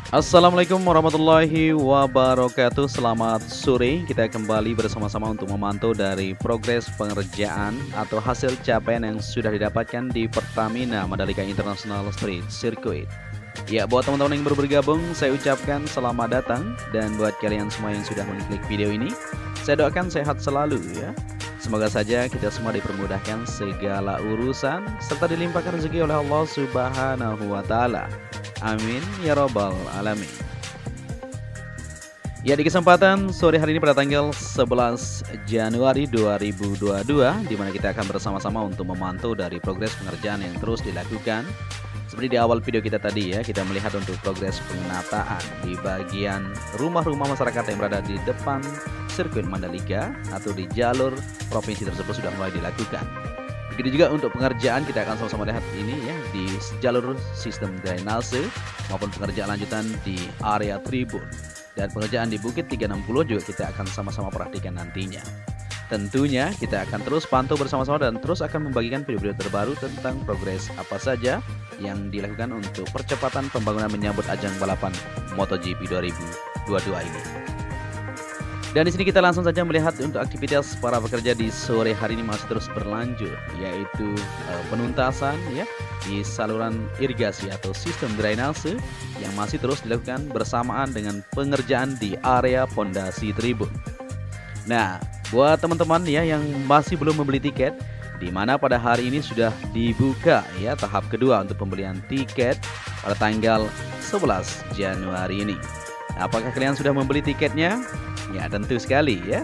Assalamualaikum warahmatullahi wabarakatuh. Selamat sore. Kita kembali bersama-sama untuk memantau dari progres pengerjaan atau hasil capaian yang sudah didapatkan di Pertamina Mandalika International Street Circuit. Ya, buat teman-teman yang baru bergabung, saya ucapkan selamat datang. Dan buat kalian semua yang sudah mengklik video ini, saya doakan sehat selalu ya. Semoga saja kita semua dipermudahkan segala urusan serta dilimpahkan rezeki oleh Allah Subhanahu wa taala. Amin ya robbal alamin. Ya, di kesempatan sore hari ini pada tanggal 11 Januari 2022, di mana kita akan bersama-sama untuk memantau dari progres pengerjaan yang terus dilakukan. Seperti di awal video kita tadi ya, kita melihat untuk progres penataan di bagian rumah-rumah masyarakat yang berada di depan sirkuit Mandalika atau di jalur provinsi tersebut sudah mulai dilakukan. Begitu juga untuk pengerjaan, kita akan sama-sama lihat ini ya di jalur sistem drainase maupun pengerjaan lanjutan di area tribun. Dan pengerjaan di Bukit 360 juga kita akan sama-sama perhatikan nantinya. Tentunya kita akan terus pantau bersama-sama dan terus akan membagikan video-video terbaru tentang progres apa saja yang dilakukan untuk percepatan pembangunan menyambut ajang balapan MotoGP 2022 ini. Dan di sini kita langsung saja melihat untuk aktivitas para pekerja di sore hari ini masih terus berlanjut, yaitu penuntasan ya di saluran irigasi atau sistem drainase yang masih terus dilakukan bersamaan dengan pengerjaan di area pondasi tribun. Nah, buat teman-teman ya yang masih belum membeli tiket, di mana pada hari ini sudah dibuka ya tahap kedua untuk pembelian tiket pada tanggal 11 Januari ini. Apakah kalian sudah membeli tiketnya? Ya, tentu sekali ya.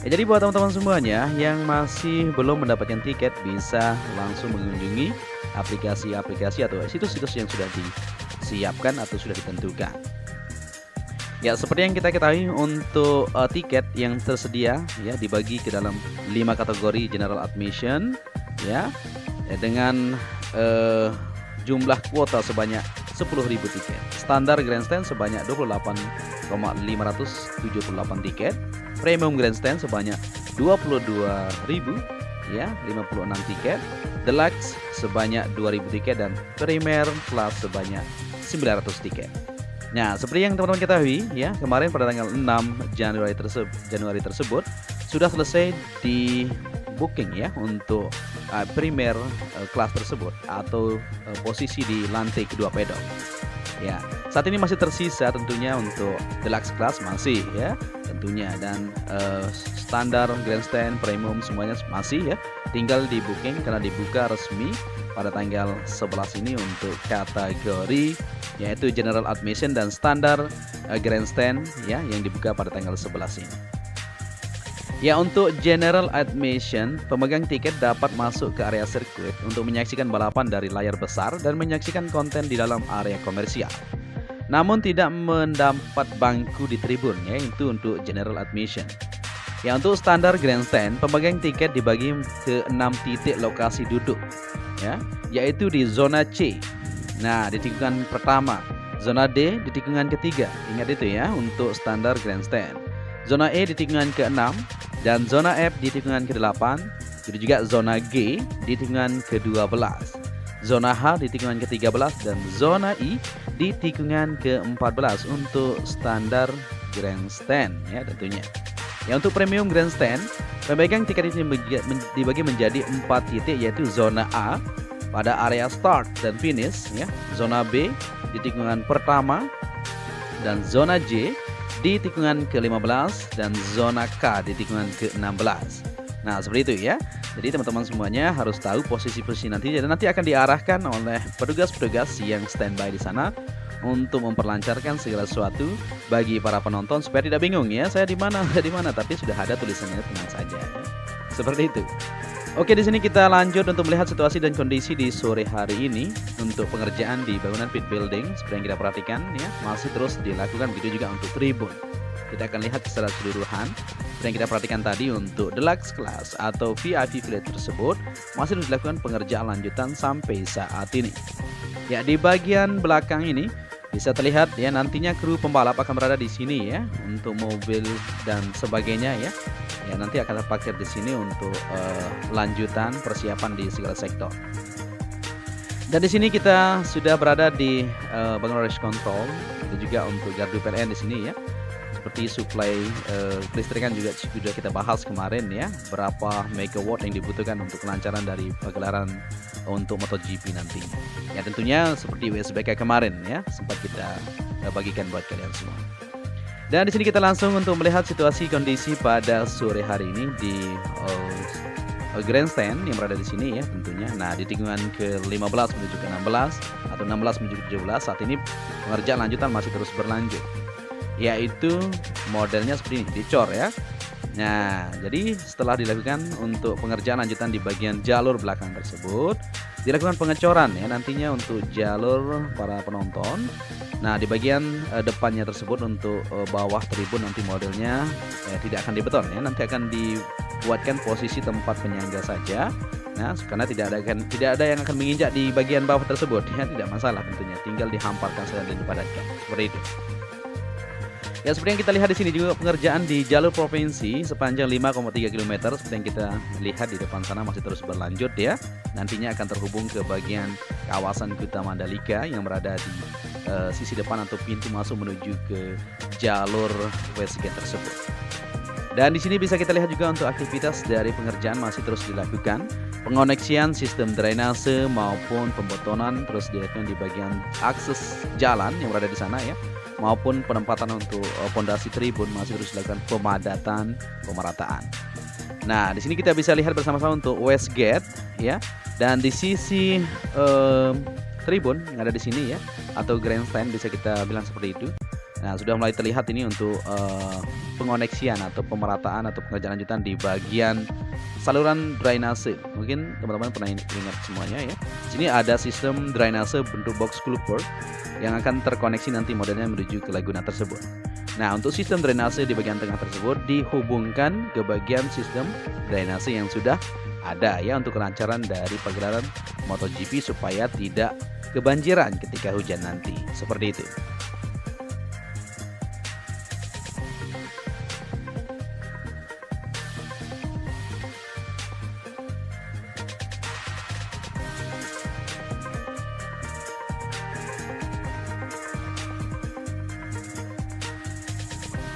Jadi buat teman-teman semuanya yang masih belum mendapatkan tiket, bisa langsung mengunjungi aplikasi-aplikasi atau situs-situs yang sudah disiapkan atau sudah ditentukan. Ya, seperti yang kita ketahui untuk tiket yang tersedia ya dibagi ke dalam 5 kategori general admission ya, dengan jumlah kuota sebanyak 10.000 tiket. Standar grandstand sebanyak 28,578 tiket. Premium grandstand sebanyak 22.000 ya, 56 tiket. Deluxe sebanyak 2.000 tiket dan Premier Plus sebanyak 900 tiket. Nah, seperti yang teman-teman ketahui ya, kemarin pada tanggal 6 Januari tersebut sudah selesai di booking ya untuk Premier kelas tersebut atau posisi di lantai kedua pedok. Ya, saat ini masih tersisa tentunya untuk deluxe class masih ya tentunya, dan standar grandstand premium semuanya masih ya, tinggal di booking karena dibuka resmi pada tanggal 11 ini untuk kategori yaitu general admission dan standar grandstand ya yang dibuka pada tanggal 11 ini. Ya, untuk general admission, pemegang tiket dapat masuk ke area sirkuit untuk menyaksikan balapan dari layar besar dan menyaksikan konten di dalam area komersial. Namun tidak mendapat bangku di tribun, ya, itu untuk general admission. Ya, untuk standar grandstand, pemegang tiket dibagi ke 6 titik lokasi duduk, ya, yaitu di zona C. Nah, di tikungan pertama, zona D di tikungan ketiga. Ingat itu ya untuk standar grandstand. Zona E di tikungan ke-6 dan zona F di tikungan ke-8. Itu juga zona G di tikungan ke-12. Zona H di tikungan ke-13 dan zona I di tikungan ke-14 untuk standar grandstand ya tentunya. Ya, untuk premium grandstand, pemegang tiket ini dibagi menjadi 4 titik, yaitu zona A pada area start dan finish ya, zona B di tikungan pertama, dan zona J di tikungan ke-15 dan zona K di tikungan ke-16. Nah, seperti itu ya. Jadi teman-teman semuanya harus tahu posisi-posisi nanti, dan nanti akan diarahkan oleh petugas-petugas yang standby di sana untuk memperlancarkan segala sesuatu bagi para penonton supaya tidak bingung ya, saya di mana, saya di mana, tapi sudah ada tulisannya, tenang saja ya. Seperti itu. Oke, di sini kita lanjut untuk melihat situasi dan kondisi di sore hari ini untuk pengerjaan di bangunan pit building. Seperti yang kita perhatikan ya, masih terus dilakukan, begitu juga untuk tribun. Kita akan lihat secara keseluruhan. Seperti yang kita perhatikan tadi untuk deluxe class atau VIP village tersebut masih terus dilakukan pengerjaan lanjutan sampai saat ini. Ya, di bagian belakang ini bisa terlihat ya, nantinya kru pembalap akan berada di sini ya untuk mobil dan sebagainya ya. Ya, nanti akan terparkir di sini untuk lanjutan persiapan di segala sektor. Dan di sini kita sudah berada di bagian race control, itu juga untuk gardu PLN di sini ya. Seperti suplai kelistrikan juga sudah kita bahas kemarin ya, berapa megawatt yang dibutuhkan untuk kelancaran dari pagelaran untuk MotoGP nanti. Ya tentunya seperti WSBK kemarin ya, sempat kita bagikan buat kalian semua. Dan di sini kita langsung untuk melihat situasi kondisi pada sore hari ini di grandstand yang berada di sini ya tentunya. Nah, di tikungan ke-15 menuju ke-16 atau 16 menuju ke-17 saat ini pengerjaan lanjutan masih terus berlanjut. Yaitu modelnya seperti ini, dicor ya. Nah, jadi setelah dilakukan untuk pengerjaan lanjutan di bagian jalur belakang tersebut, dilakukan pengecoran ya nantinya untuk jalur para penonton. Nah, di bagian depannya tersebut untuk bawah tribun nanti modelnya tidak akan dibeton ya, nanti akan dibuatkan posisi tempat penyangga saja. Nah, karena tidak ada yang akan menginjak di bagian bawah tersebut ya, tidak masalah tentunya, tinggal dihamparkan saja dan dipadatkan seperti itu. Ya, seperti yang kita lihat di sini juga pengerjaan di jalur provinsi sepanjang 5,3 km seperti yang kita lihat di depan sana masih terus berlanjut ya. Nantinya akan terhubung ke bagian kawasan Kuta Mandalika yang berada di sisi depan atau pintu masuk menuju ke jalur Westgate tersebut. Dan di sini bisa kita lihat juga untuk aktivitas dari pengerjaan masih terus dilakukan. Pengoneksian sistem drainase maupun pembetonan terus dilakukan di bagian akses jalan yang berada di sana ya, maupun penempatan untuk pondasi tribun masih terus dilakukan pemadatan, pemerataan. Nah, di sini kita bisa lihat bersama-sama untuk Westgate ya, dan di sisi tribun yang ada di sini ya, atau grandstand bisa kita bilang seperti itu. Nah, sudah mulai terlihat ini untuk pengoneksian atau pemerataan atau pengerjaan lanjutan di bagian saluran drainase. Mungkin teman-teman pernah ingat semuanya ya. Sini ada sistem drainase bentuk box culvert yang akan terkoneksi nanti modelnya menuju ke laguna tersebut. Nah, untuk sistem drainase di bagian tengah tersebut dihubungkan ke bagian sistem drainase yang sudah ada ya untuk kelancaran dari pagelaran MotoGP supaya tidak kebanjiran ketika hujan nanti. Seperti itu.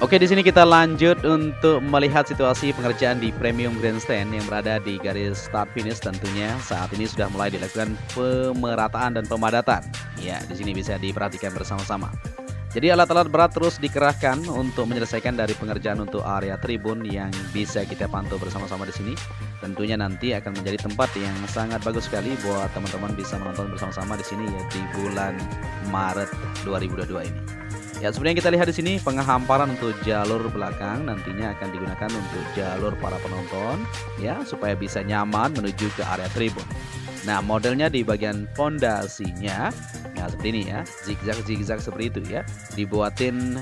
Oke, di sini kita lanjut untuk melihat situasi pengerjaan di Premium Grandstand yang berada di garis start finish tentunya. Saat ini sudah mulai dilakukan pemerataan dan pemadatan. Ya, di sini bisa diperhatikan bersama-sama. Jadi alat-alat berat terus dikerahkan untuk menyelesaikan dari pengerjaan untuk area tribun yang bisa kita pantau bersama-sama di sini. Tentunya nanti akan menjadi tempat yang sangat bagus sekali buat teman-teman bisa menonton bersama-sama di sini ya di bulan Maret 2022 ini. Ya, sebenarnya kita lihat di sini penghamparan untuk jalur belakang nantinya akan digunakan untuk jalur para penonton ya supaya bisa nyaman menuju ke area tribun. Nah, modelnya di bagian pondasinya nah seperti ini ya, zigzag seperti itu ya. Dibuatin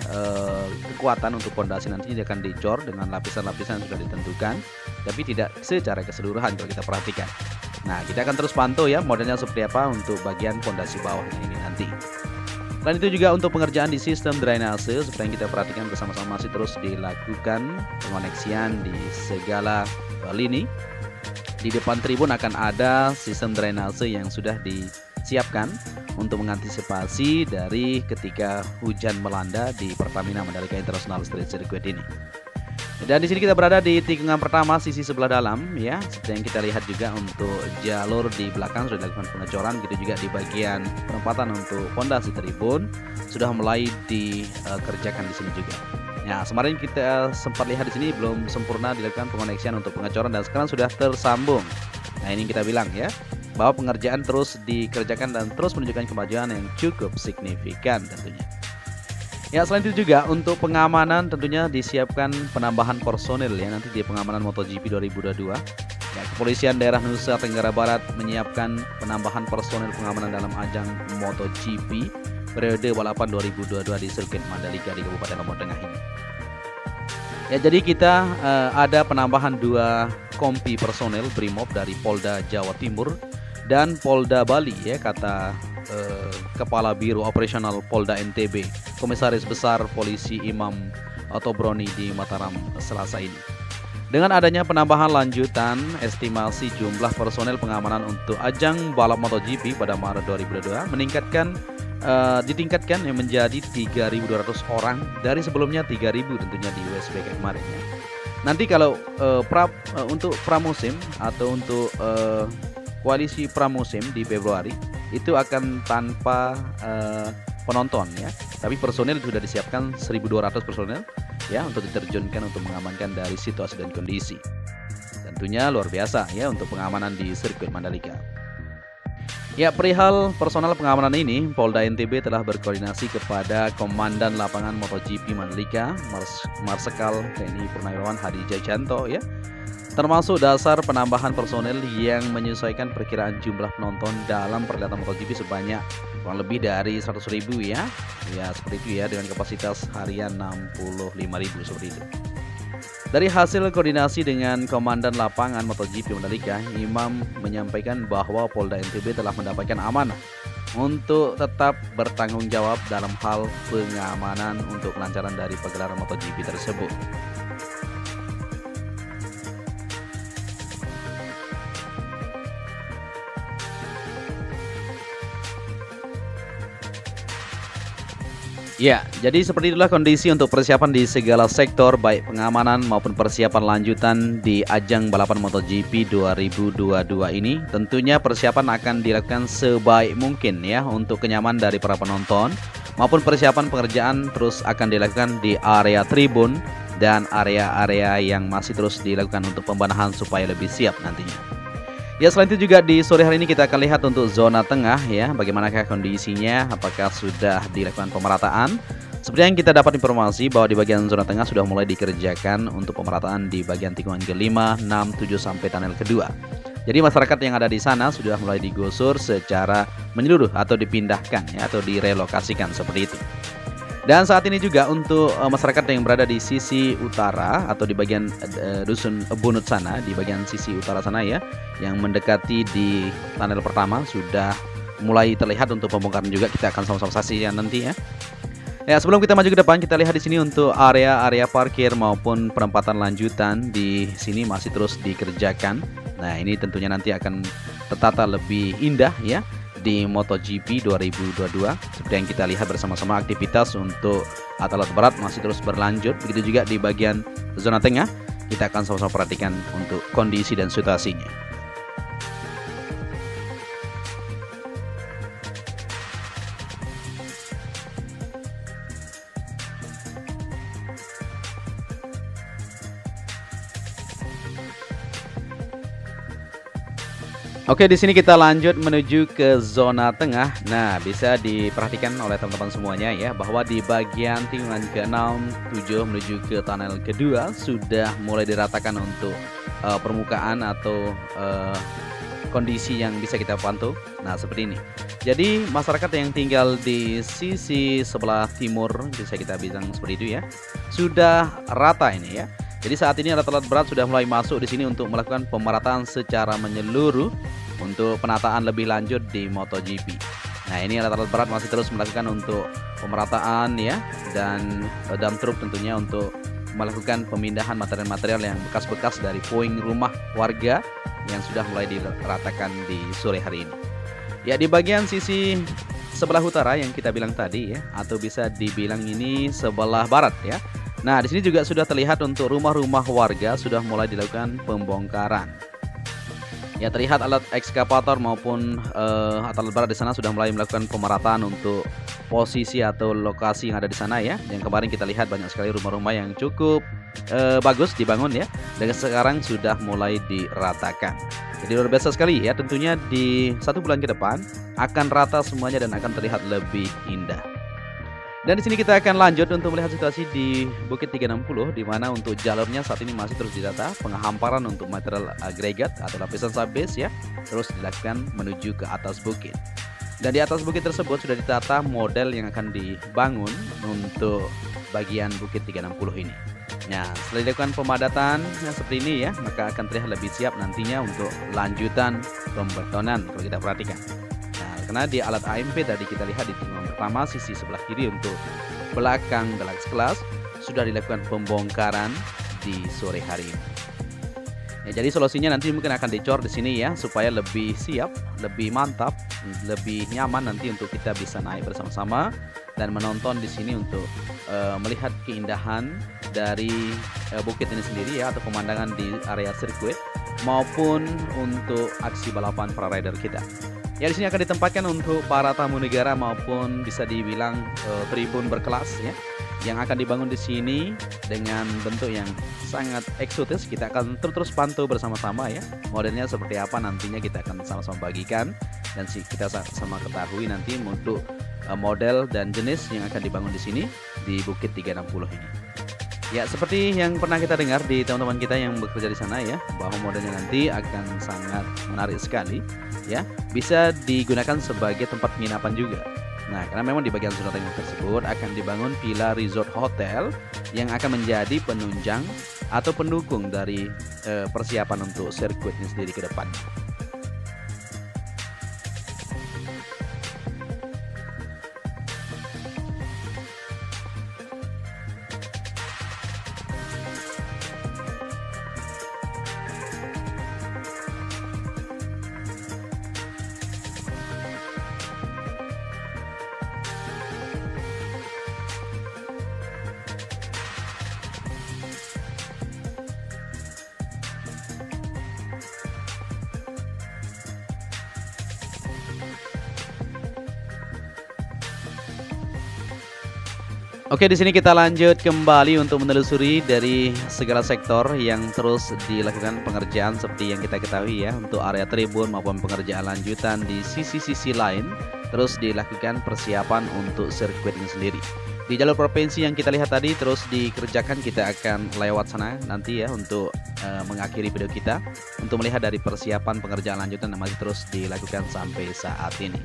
kekuatan untuk pondasi nantinya akan dicor dengan lapisan-lapisan yang sudah ditentukan, tapi tidak secara keseluruhan kalau kita perhatikan. Nah, kita akan terus pantau ya modelnya seperti apa untuk bagian pondasi bawahnya ini nanti. Selain itu juga untuk pengerjaan di sistem drainase seperti yang kita perhatikan bersama-sama masih terus dilakukan pengoneksian di segala lini. Di depan tribun akan ada sistem drainase yang sudah disiapkan untuk mengantisipasi dari ketika hujan melanda di Pertamina Mandalika International Street Circuit ini. Dan di sini kita berada di tikungan pertama sisi sebelah dalam ya, seperti yang kita lihat juga untuk jalur di belakang sudah dilakukan pengecoran, gitu juga di bagian penempatan untuk pondasi tribun sudah mulai dikerjakan di sini juga. Ya, kemarin kita sempat lihat di sini belum sempurna dilakukan pengoneksian untuk pengecoran dan sekarang sudah tersambung. Nah, ini kita bilang ya bahwa pengerjaan terus dikerjakan dan terus menunjukkan kemajuan yang cukup signifikan tentunya. Ya, selain itu juga untuk pengamanan tentunya disiapkan penambahan personil ya nanti di pengamanan MotoGP 2022. Ya, Kepolisian Daerah Nusa Tenggara Barat menyiapkan penambahan personil pengamanan dalam ajang MotoGP periode balapan 2022 di sirkuit Mandalika di Kabupaten Lombok Tengah ini. Ya, jadi kita ada penambahan 2 kompi personil Brimob dari Polda Jawa Timur dan Polda Bali ya, kata Kepala Biro Operasional Polda NTB, Komisaris Besar Polisi Imam Tobroni di Mataram Selasa ini. Dengan adanya penambahan lanjutan estimasi jumlah personel pengamanan untuk ajang balap MotoGP pada Maret 2022 ditingkatkan yang menjadi 3.200 orang dari sebelumnya 3.000 tentunya di USBK kemarin ya. Nanti kalau untuk pramusim atau untuk koalisi pramusim di Februari itu akan tanpa penonton ya, tapi personel sudah disiapkan 1.200 personel ya untuk diterjunkan untuk mengamankan dari situasi dan kondisi. Tentunya luar biasa ya untuk pengamanan di sirkuit Mandalika. Ya, perihal personal pengamanan ini, Polda NTB telah berkoordinasi kepada Komandan Lapangan MotoGP Mandalika, Marsikal TNI Purnawirawan Hadi Jajanto ya. Termasuk dasar penambahan personel yang menyesuaikan perkiraan jumlah penonton dalam perhelatan MotoGP sebanyak kurang lebih dari 100.000 ya. Ya, seperti itu ya, dengan kapasitas harian 65.000 seperti itu. Dari hasil koordinasi dengan Komandan Lapangan MotoGP Mandalika, Imam menyampaikan bahwa Polda NTB telah mendapatkan amanah untuk tetap bertanggung jawab dalam hal pengamanan untuk kelancaran dari pegelaran MotoGP tersebut. Ya, jadi seperti itulah kondisi untuk persiapan di segala sektor baik pengamanan maupun persiapan lanjutan di ajang balapan MotoGP 2022 ini. Tentunya persiapan akan dilakukan sebaik mungkin ya untuk kenyamanan dari para penonton maupun persiapan pengerjaan terus akan dilakukan di area tribun dan area-area yang masih terus dilakukan untuk pembenahan supaya lebih siap nantinya. Ya, selain itu juga di sore hari ini kita akan lihat untuk zona tengah ya, bagaimanakah kondisinya, apakah sudah dilakukan pemerataan. Seperti yang kita dapat informasi bahwa di bagian zona tengah sudah mulai dikerjakan untuk pemerataan di bagian tikungan ke-5, 6, 7 sampai tunnel kedua. Jadi masyarakat yang ada di sana sudah mulai digusur secara menyeluruh atau dipindahkan ya, atau direlokasikan seperti itu. Dan saat ini juga untuk masyarakat yang berada di sisi utara atau di bagian dusun Bunut sana, di bagian sisi utara sana ya, yang mendekati di tunnel pertama sudah mulai terlihat untuk pembongkaran juga. Kita akan sama-sama saksikan nanti ya. Ya, sebelum kita maju ke depan, kita lihat di sini untuk area-area parkir maupun perempatan lanjutan di sini masih terus dikerjakan. Nah, ini tentunya nanti akan tertata lebih indah ya di MotoGP 2022. Seperti yang kita lihat bersama-sama, aktivitas untuk alat berat masih terus berlanjut. Begitu juga di bagian zona tengah, kita akan sama-sama perhatikan untuk kondisi dan situasinya. Oke, di sini kita lanjut menuju ke zona tengah. Nah, bisa diperhatikan oleh teman-teman semuanya ya, bahwa di bagian tikungan ke-6, 7 menuju ke tunnel kedua sudah mulai diratakan untuk permukaan atau kondisi yang bisa kita pantau. Nah, seperti ini. Jadi masyarakat yang tinggal di sisi sebelah timur, bisa kita bilang seperti itu ya, sudah rata ini ya. Jadi saat ini alat-alat berat sudah mulai masuk di sini untuk melakukan pemerataan secara menyeluruh untuk penataan lebih lanjut di MotoGP. Nah, ini alat-alat berat masih terus melakukan untuk pemerataan ya, dan dump truck tentunya untuk melakukan pemindahan material-material yang bekas-bekas dari puing rumah warga yang sudah mulai diratakan di sore hari ini. Ya, di bagian sisi sebelah utara yang kita bilang tadi ya, atau bisa dibilang ini sebelah barat ya. Nah, di sini juga sudah terlihat untuk rumah-rumah warga sudah mulai dilakukan pembongkaran. Ya, terlihat alat ekskavator maupun alat berat di sana sudah mulai melakukan pemerataan untuk posisi atau lokasi yang ada di sana ya. Yang kemarin kita lihat banyak sekali rumah-rumah yang cukup bagus dibangun ya, dan sekarang sudah mulai diratakan. Jadi luar biasa sekali ya, tentunya di 1 bulan ke depan akan rata semuanya dan akan terlihat lebih indah. Dan di sini kita akan lanjut untuk melihat situasi di Bukit 360, di mana untuk jalurnya saat ini masih terus didata. Penghamparan untuk material agregat atau lapisan subbase ya terus dilakukan menuju ke atas bukit. Dan di atas bukit tersebut sudah ditata model yang akan dibangun untuk bagian Bukit 360 ini. Nah, setelah dilakukan pemadatan yang seperti ini ya, maka akan terlihat lebih siap nantinya untuk lanjutan pembetonan kalau kita perhatikan. Karena di alat AMP tadi kita lihat di tikungan pertama sisi sebelah kiri untuk belakang deluxe class sudah dilakukan pembongkaran di sore hari ini. Ya, jadi solusinya nanti mungkin akan dicor di sini ya, supaya lebih siap, lebih mantap, lebih nyaman nanti untuk kita bisa naik bersama-sama dan menonton di sini untuk melihat keindahan dari bukit ini sendiri ya, atau pemandangan di area sirkuit maupun untuk aksi balapan para rider kita. Ya, di sini akan ditempatkan untuk para tamu negara maupun bisa dibilang tribun berkelas ya, yang akan dibangun di sini dengan bentuk yang sangat eksotis. Kita akan terus pantau bersama-sama ya, modelnya seperti apa nantinya kita akan sama-sama bagikan dan kita sama ketahui nanti untuk model dan jenis yang akan dibangun di sini di Bukit 360 ini. Ya, seperti yang pernah kita dengar di teman-teman kita yang bekerja di sana ya, bahwa modelnya nanti akan sangat menarik sekali ya, bisa digunakan sebagai tempat penginapan juga. Nah, karena memang di bagian zona tengah tersebut akan dibangun Villa Resort Hotel yang akan menjadi penunjang atau pendukung dari persiapan untuk sirkuit ini sendiri ke depan. Oke, di sini kita lanjut kembali untuk menelusuri dari segala sektor yang terus dilakukan pengerjaan seperti yang kita ketahui ya, untuk area tribun maupun pengerjaan lanjutan di sisi-sisi lain terus dilakukan persiapan untuk sirkuit ini sendiri. Di jalur provinsi yang kita lihat tadi terus dikerjakan, kita akan lewat sana nanti ya untuk mengakhiri video kita untuk melihat dari persiapan pengerjaan lanjutan yang masih terus dilakukan sampai saat ini.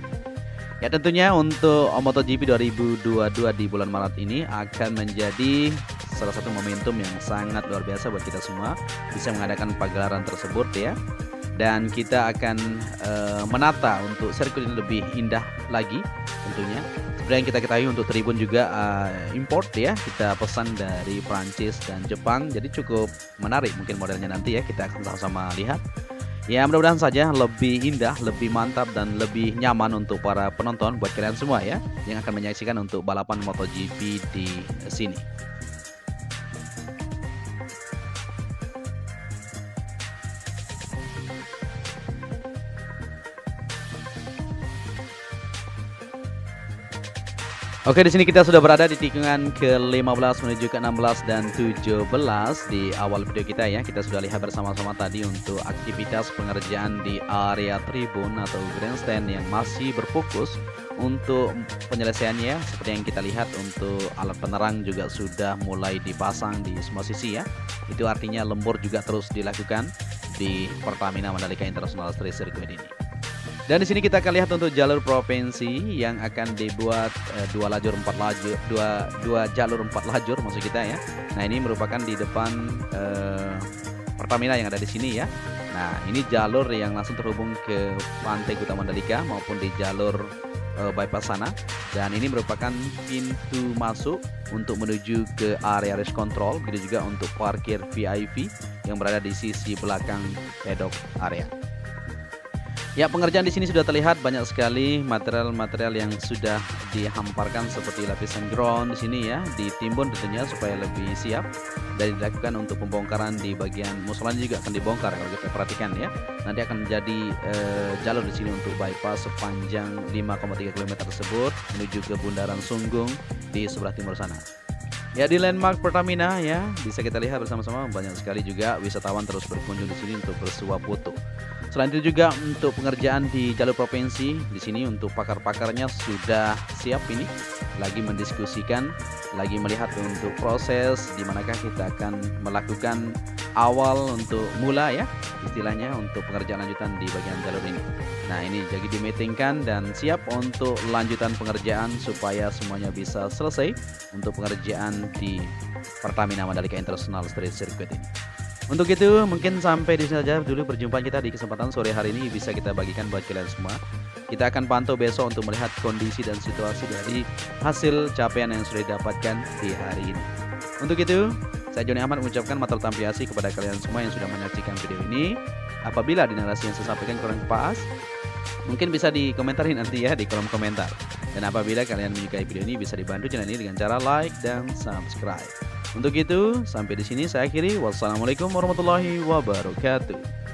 Ya, tentunya untuk MotoGP 2022 di bulan Maret ini akan menjadi salah satu momentum yang sangat luar biasa buat kita semua bisa mengadakan pagelaran tersebut ya. Dan kita akan menata untuk sirkuit ini lebih indah lagi tentunya. Seperti yang kita ketahui untuk tribun juga import ya, kita pesan dari Prancis dan Jepang. Jadi cukup menarik mungkin modelnya nanti ya, kita akan sama-sama lihat. Ya, mudah-mudahan saja lebih indah, lebih mantap, dan lebih nyaman untuk para penonton buat kalian semua ya, yang akan menyaksikan untuk balapan MotoGP di sini. Oke, di sini kita sudah berada di tikungan ke-15 menuju ke-16 dan 17 di awal video kita ya. Kita sudah lihat bersama-sama tadi untuk aktivitas pengerjaan di area tribun atau grandstand yang masih berfokus untuk penyelesaiannya. Seperti yang kita lihat untuk alat penerang juga sudah mulai dipasang di semua sisi ya. Itu artinya lembur juga terus dilakukan di Pertamina Mandalika International Street Circuit ini. Dan di sini kita akan lihat untuk jalur provinsi yang akan dibuat dua jalur 4 lajur maksud kita ya. Nah, ini merupakan di depan Pertamina yang ada di sini ya. Nah, ini jalur yang langsung terhubung ke Pantai Kuta Mandalika maupun di jalur bypass sana. Dan ini merupakan pintu masuk untuk menuju ke area race control, begitu juga untuk parkir VIP yang berada di sisi belakang pedok area. Ya, pengerjaan di sini sudah terlihat banyak sekali material-material yang sudah dihamparkan seperti lapisan ground di sini ya, ditimbun tentunya supaya lebih siap dan dilakukan untuk pembongkaran di bagian musolanya juga akan dibongkar kalau kita perhatikan ya. Nanti akan menjadi jalur di sini untuk bypass sepanjang 5,3 km tersebut menuju ke Bundaran Sunggung di sebelah timur sana. Ya, di landmark Pertamina ya, bisa kita lihat bersama-sama banyak sekali juga wisatawan terus berkunjung di sini untuk bersuap foto. Selain itu juga untuk pengerjaan di jalur provinsi di sini untuk pakar-pakarnya sudah siap ini, lagi mendiskusikan, lagi melihat untuk proses di manakah kita akan melakukan awal untuk mula ya, istilahnya untuk pengerjaan lanjutan di bagian jalur ini. Nah, ini jadi dimeetingkan dan siap untuk lanjutan pengerjaan supaya semuanya bisa selesai untuk pengerjaan di Pertamina Mandalika International Street Circuit ini. Untuk itu mungkin sampai di sini saja dulu perjumpaan kita di kesempatan sore hari ini, bisa kita bagikan buat kalian semua. Kita akan pantau besok untuk melihat kondisi dan situasi dari hasil capaian yang sudah didapatkan di hari ini. Untuk itu Saya Joni Ahmad mengucapkan matur tampiasi kepada kalian semua yang sudah menyaksikan video ini. Apabila di narasi yang saya sampaikan kurang pas, mungkin bisa dikomentarin nanti ya di kolom komentar. Dan apabila kalian menyukai video ini, bisa dibantu channel ini dengan cara like dan subscribe. Untuk itu, sampai di sini saya akhiri. Wassalamualaikum warahmatullahi wabarakatuh.